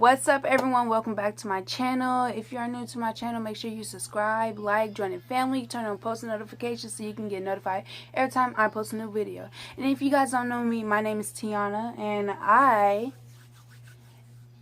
What's up, everyone? Welcome back to my channel. If you are new to my channel, make sure you subscribe, like, join the family, turn on post notifications so you can get notified every time I post a new video. And if you guys don't know me, my name is Tiana, and I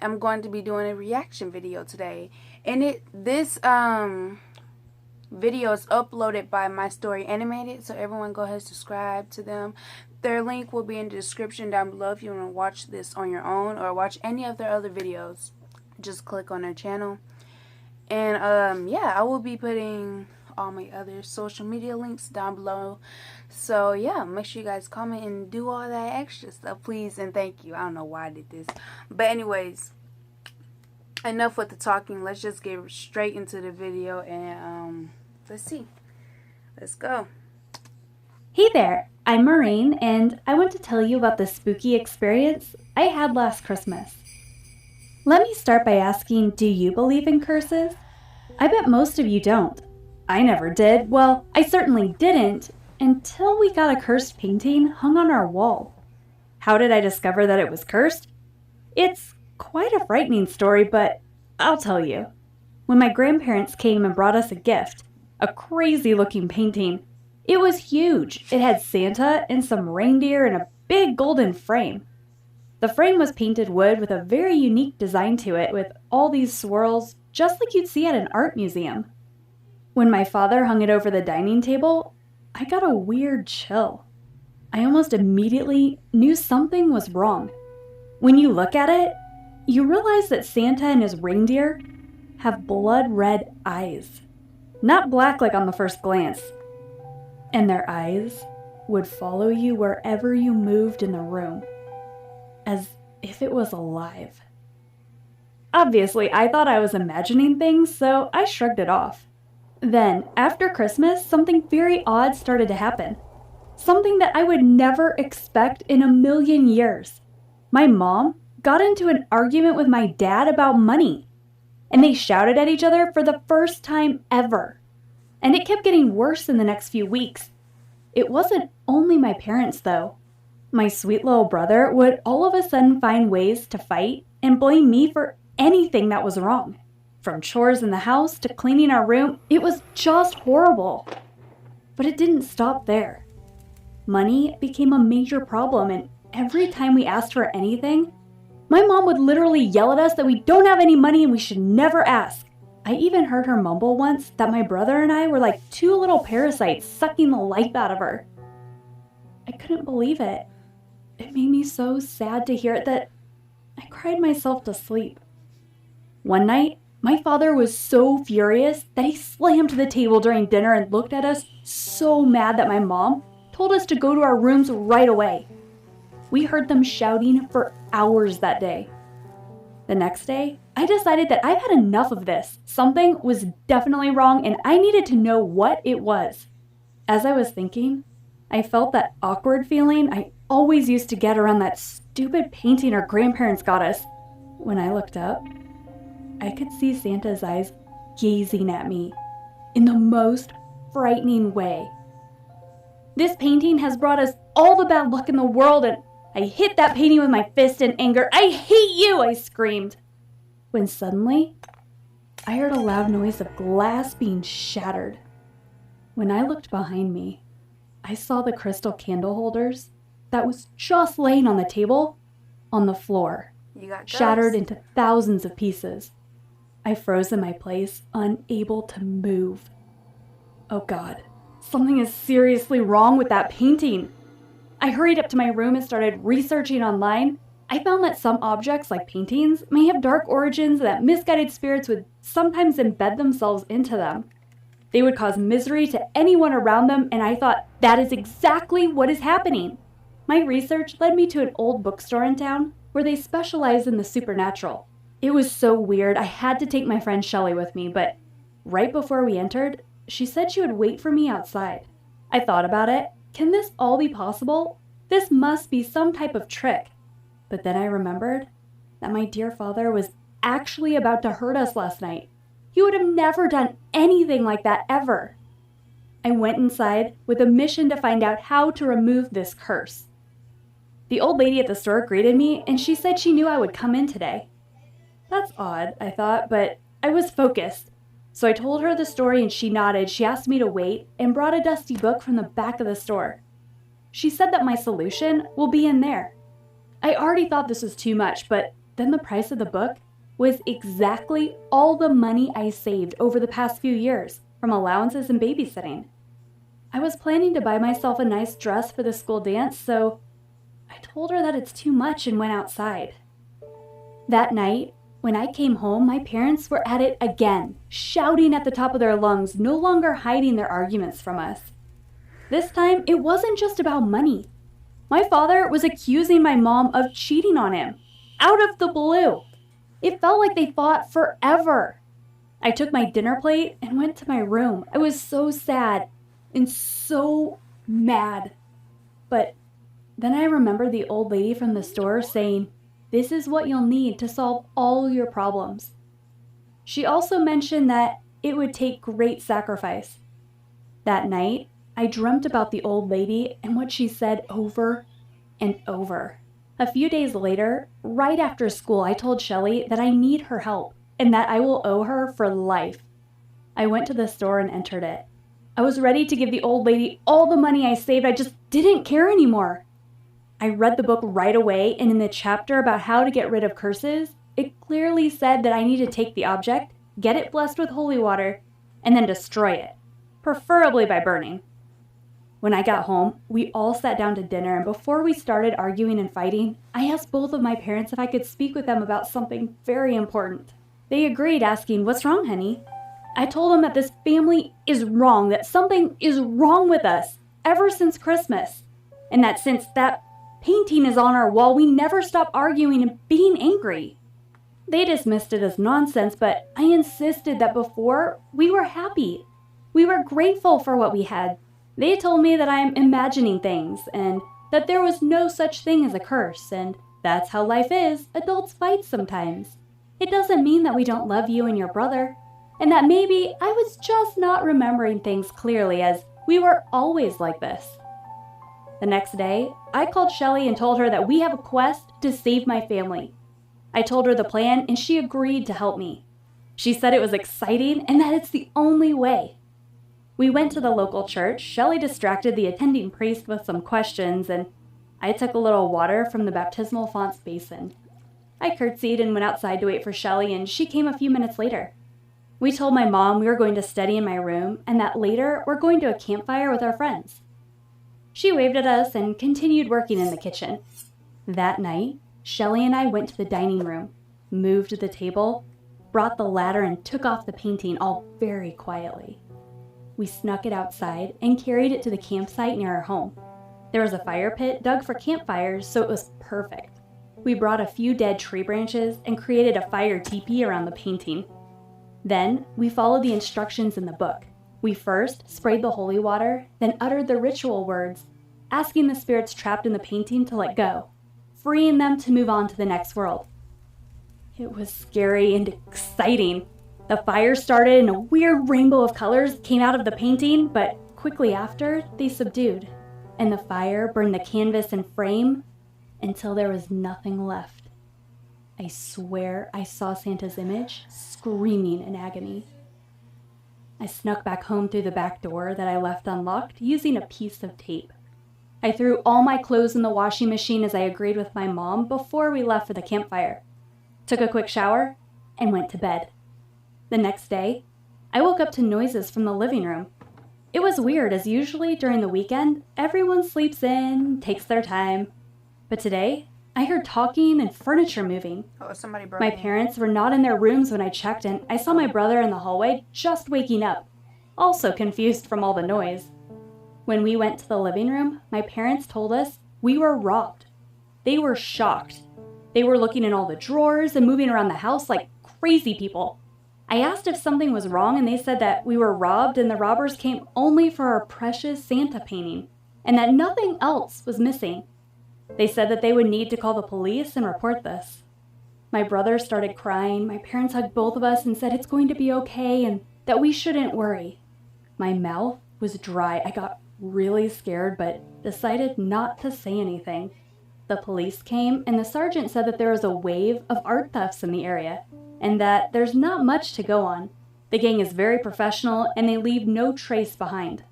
am going to be doing a reaction video today. And this video is uploaded by My Story Animated, so everyone go ahead and subscribe to them. Their link will be in the description down below if you want to watch this on your own or watch any of their other videos. Just click on their channel. And yeah, I will be putting all my other social media links down below. So yeah, make sure you guys comment and do all that extra stuff, please, and thank you. I don't know why I did this, but anyways, enough with the talking. Let's just get straight into the video and let's see. Let's go. Hey there, I'm Maureen, and I want to tell you about the spooky experience I had last Christmas. Let me start by asking, do you believe in curses? I bet most of you don't. I never did. Well, I certainly didn't until we got a cursed painting hung on our wall. How did I discover that it was cursed? It's quite a frightening story, but I'll tell you. When my grandparents came and brought us a gift, a crazy-looking painting. It was huge. It had Santa and some reindeer in a big golden frame. The frame was painted wood with a very unique design to it, with all these swirls, just like you'd see at an art museum. When my father hung it over the dining table, I got a weird chill. I almost immediately knew something was wrong. When you look at it, you realize that Santa and his reindeer have blood-red eyes. Not black like on the first glance. And their eyes would follow you wherever you moved in the room, as if it was alive. Obviously, I thought I was imagining things, so I shrugged it off. Then, after Christmas, something very odd started to happen. Something that I would never expect in a million years. My mom got into an argument with my dad about money, and they shouted at each other for the first time ever. And it kept getting worse in the next few weeks. It wasn't only my parents, though. My sweet little brother would all of a sudden find ways to fight and blame me for anything that was wrong. From chores in the house to cleaning our room, it was just horrible. But it didn't stop there. Money became a major problem, and every time we asked for anything, my mom would literally yell at us that we don't have any money and we should never ask. I even heard her mumble once that my brother and I were like two little parasites sucking the life out of her. I couldn't believe it. It made me so sad to hear it that I cried myself to sleep. One night, my father was so furious that he slammed the table during dinner and looked at us so mad that my mom told us to go to our rooms right away. We heard them shouting for hours that day. The next day, I decided that I've had enough of this. Something was definitely wrong and I needed to know what it was. As I was thinking, I felt that awkward feeling I always used to get around that stupid painting our grandparents got us. When I looked up, I could see Santa's eyes gazing at me in the most frightening way. This painting has brought us all the bad luck in the world, and I hit that painting with my fist in anger. I hate you, I screamed. When suddenly, I heard a loud noise of glass being shattered. When I looked behind me, I saw the crystal candle holders that was just laying on the table on the floor, shattered into thousands of pieces. I froze in my place, unable to move. Oh God, something is seriously wrong with that painting. I hurried up to my room and started researching online. I found that some objects, like paintings, may have dark origins, that misguided spirits would sometimes embed themselves into them. They would cause misery to anyone around them, and I thought, that is exactly what is happening. My research led me to an old bookstore in town where they specialize in the supernatural. It was so weird, I had to take my friend Shelley with me, but right before we entered, she said she would wait for me outside. I thought about it. Can this all be possible? This must be some type of trick. But then I remembered that my dear father was actually about to hurt us last night. He would have never done anything like that ever. I went inside with a mission to find out how to remove this curse. The old lady at the store greeted me, and she said she knew I would come in today. That's odd, I thought, but I was focused. So I told her the story and she nodded. She asked me to wait and brought a dusty book from the back of the store. She said that my solution will be in there. I already thought this was too much, but then the price of the book was exactly all the money I saved over the past few years from allowances and babysitting. I was planning to buy myself a nice dress for the school dance, so I told her that it's too much and went outside. That night, when I came home, my parents were at it again, shouting at the top of their lungs, no longer hiding their arguments from us. This time, it wasn't just about money. My father was accusing my mom of cheating on him, out of the blue. It felt like they fought forever. I took my dinner plate and went to my room. I was so sad and so mad. But then I remembered the old lady from the store saying, "This is what you'll need to solve all your problems." She also mentioned that it would take great sacrifice. That night, I dreamt about the old lady and what she said over and over. A few days later, right after school, I told Shelly that I need her help and that I will owe her for life. I went to the store and entered it. I was ready to give the old lady all the money I saved. I just didn't care anymore. I read the book right away, and in the chapter about how to get rid of curses, it clearly said that I need to take the object, get it blessed with holy water, and then destroy it, preferably by burning. When I got home, we all sat down to dinner, and before we started arguing and fighting, I asked both of my parents if I could speak with them about something very important. They agreed, asking, "What's wrong, honey?" I told them that this family is wrong, that something is wrong with us ever since Christmas, and that since that painting is on our wall, we never stop arguing and being angry. They dismissed it as nonsense, but I insisted that before, we were happy. We were grateful for what we had. They told me that I am imagining things, and that there was no such thing as a curse, and that's how life is. Adults fight sometimes. It doesn't mean that we don't love you and your brother, and that maybe I was just not remembering things clearly, as we were always like this. The next day, I called Shelly and told her that we have a quest to save my family. I told her the plan, and she agreed to help me. She said it was exciting and that it's the only way. We went to the local church. Shelly distracted the attending priest with some questions, and I took a little water from the baptismal font's basin. I curtsied and went outside to wait for Shelly, and she came a few minutes later. We told my mom we were going to study in my room, and that later we're going to a campfire with our friends. She waved at us and continued working in the kitchen. That night, Shelly and I went to the dining room, moved the table, brought the ladder, and took off the painting, all very quietly. We snuck it outside and carried it to the campsite near our home. There was a fire pit dug for campfires, so it was perfect. We brought a few dead tree branches and created a fire teepee around the painting. Then, we followed the instructions in the book. We first sprayed the holy water, then uttered the ritual words, asking the spirits trapped in the painting to let go, freeing them to move on to the next world. It was scary and exciting. The fire started and a weird rainbow of colors came out of the painting, but quickly after, they subdued, and the fire burned the canvas and frame until there was nothing left. I swear I saw Santa's image screaming in agony. I snuck back home through the back door that I left unlocked using a piece of tape. I threw all my clothes in the washing machine as I agreed with my mom before we left for the campfire, took a quick shower, and went to bed. The next day, I woke up to noises from the living room. It was weird, as usually during the weekend, everyone sleeps in, takes their time. But today, I heard talking and furniture moving. Oh, somebody broke My in. parents were not in their rooms when I checked, and I saw my brother in the hallway just waking up, also confused from all the noise. When we went to the living room, my parents told us we were robbed. They were shocked. They were looking in all the drawers and moving around the house like crazy people. I asked if something was wrong, and they said that we were robbed and the robbers came only for our precious Santa painting, and that nothing else was missing. They said that they would need to call the police and report this. My brother started crying. My parents hugged both of us and said it's going to be okay and that we shouldn't worry. My mouth was dry. I got really scared, but decided not to say anything. The police came, and the sergeant said that there was a wave of art thefts in the area. and that there's not much to go on. The gang is very professional and they leave no trace behind.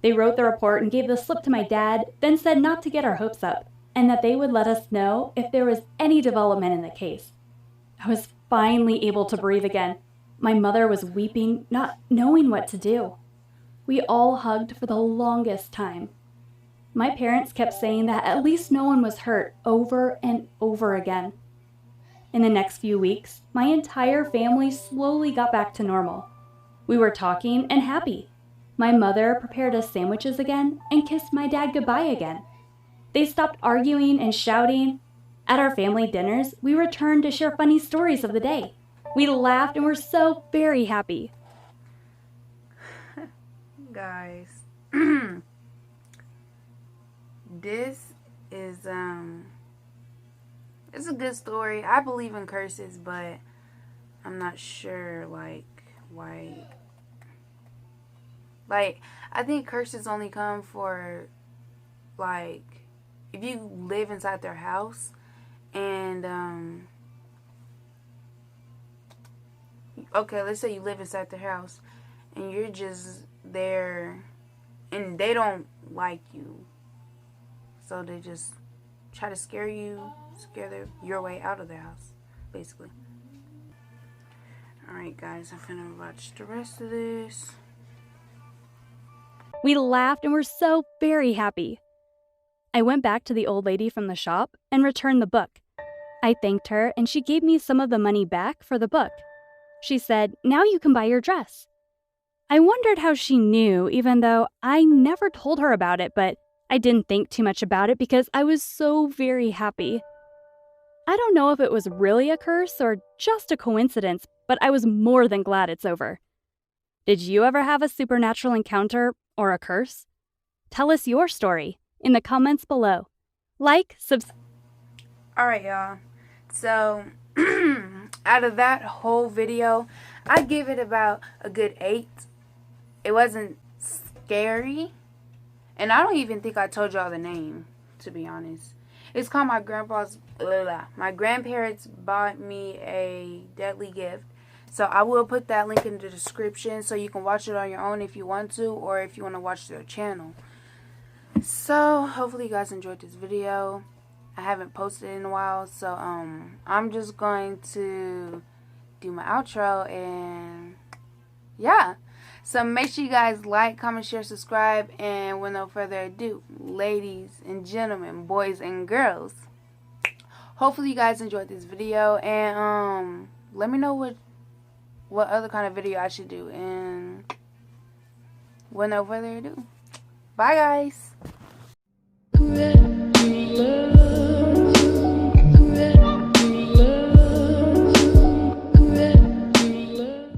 They wrote the report and gave the slip to my dad, then said not to get our hopes up, and that they would let us know if there was any development in the case. I was finally able to breathe again. My mother was weeping, not knowing what to do. We all hugged for the longest time. My parents kept saying that at least no one was hurt over and over again. In the next few weeks, my entire family slowly got back to normal. We were talking and happy. My mother prepared us sandwiches again and kissed my dad goodbye again. They stopped arguing and shouting. At our family dinners, we returned to share funny stories of the day. We laughed and were so very happy. Guys, this is it's a good story. I believe in curses, but I'm not sure why. I think curses only come for if you live inside their house and okay, let's say you live inside their house and you're just there and they don't like you, so they just try to scare your way out of the house, basically. Alright guys, I'm finna watch the rest of this. We laughed and were so very happy. I went back to the old lady from the shop and returned the book. I thanked her and she gave me some of the money back for the book. She said, "Now you can buy your dress." I wondered how she knew, even though I never told her about it, but I didn't think too much about it because I was so very happy. I don't know if it was really a curse or just a coincidence, but I was more than glad it's over. Did you ever have a supernatural encounter or a curse? Tell us your story in the comments below. Alright, y'all. So, out of that whole video, I give it about a good 8. It wasn't scary. And I don't even think I told y'all the name, to be honest. It's called my grandparents bought me a deadly gift. So I will put that link in the description so you can watch it on your own if you want to, or if you want to watch their channel. So hopefully you guys enjoyed this video. I haven't posted in a while, so I'm just going to do my outro, and yeah. So make sure you guys like, comment, share, subscribe, and with no further ado, ladies and gentlemen, boys and girls, hopefully you guys enjoyed this video, and let me know what other kind of video I should do, and with no further ado, bye guys.